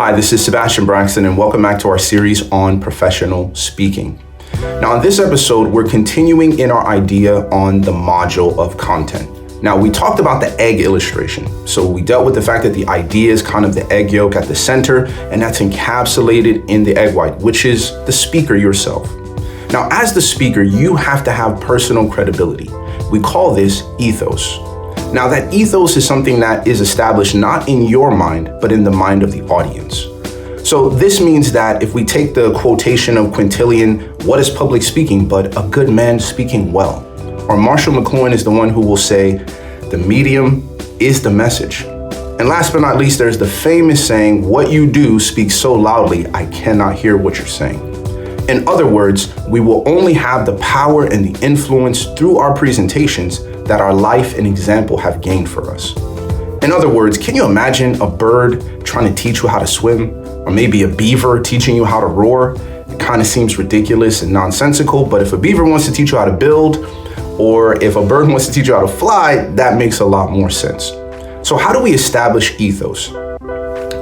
Hi, this is Sebastien Braxton, and welcome back to our series on professional speaking. Now, in this episode, we're continuing in our idea on the module of content. Now, we talked about the egg illustration. So we dealt with the fact that the idea is kind of the egg yolk at the center, and that's encapsulated in the egg white, which is the speaker yourself. Now, as the speaker, you have to have personal credibility. We call this ethos. Now, that ethos is something that is established not in your mind, but in the mind of the audience. So this means that if we take the quotation of Quintilian, what is public speaking but a good man speaking well? Or Marshall McLuhan is the one who will say, the medium is the message. And last but not least, there's the famous saying, what you do speaks so loudly, I cannot hear what you're saying. In other words, we will only have the power and the influence through our presentations that our life and example have gained for us. In other words, can you imagine a bird trying to teach you how to swim? Or maybe a beaver teaching you how to roar? It kind of seems ridiculous and nonsensical, but if a beaver wants to teach you how to build, or if a bird wants to teach you how to fly, that makes a lot more sense. So how do we establish ethos?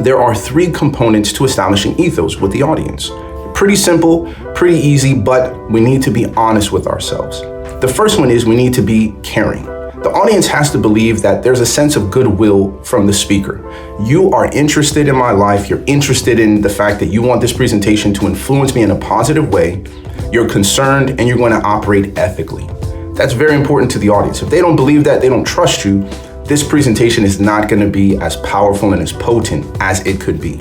There are 3 components to establishing ethos with the audience. Pretty simple, pretty easy, but we need to be honest with ourselves. The first one is we need to be caring. The audience has to believe that there's a sense of goodwill from the speaker. You are interested in my life. You're interested in the fact that you want this presentation to influence me in a positive way. You're concerned and you're going to operate ethically. That's very important to the audience. If they don't believe that, they don't trust you, this presentation is not going to be as powerful and as potent as it could be.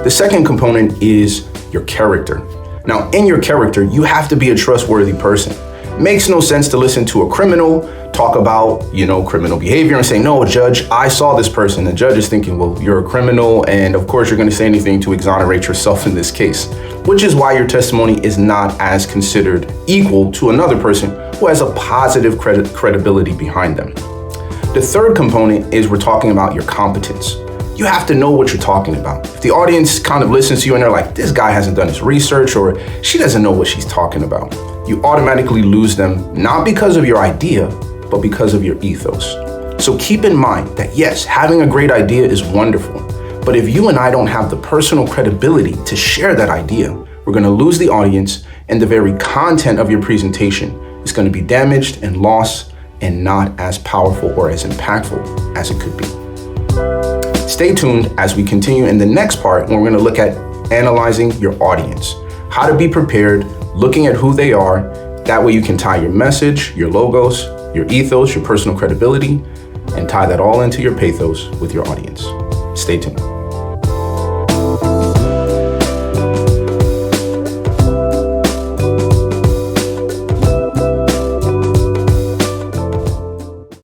The second component is your character. Now, in your character, you have to be a trustworthy person. Makes no sense to listen to a criminal talk about, criminal behavior and say, no, judge, I saw this person. The judge is thinking, well, you're a criminal. And of course, you're going to say anything to exonerate yourself in this case, which is why your testimony is not as considered equal to another person who has a positive credibility behind them. The third component is we're talking about your competence. You have to know what you're talking about. If the audience kind of listens to you and they're like, this guy hasn't done his research or she doesn't know what she's talking about, you automatically lose them, not because of your idea, but because of your ethos. So keep in mind that yes, having a great idea is wonderful, but if you and I don't have the personal credibility to share that idea, we're gonna lose the audience and the very content of your presentation is gonna be damaged and lost and not as powerful or as impactful as it could be. Stay tuned as we continue in the next part when we're gonna look at analyzing your audience, how to be prepared, looking at who they are. That way you can tie your message, your logos, your ethos, your personal credibility, and tie that all into your pathos with your audience. Stay tuned.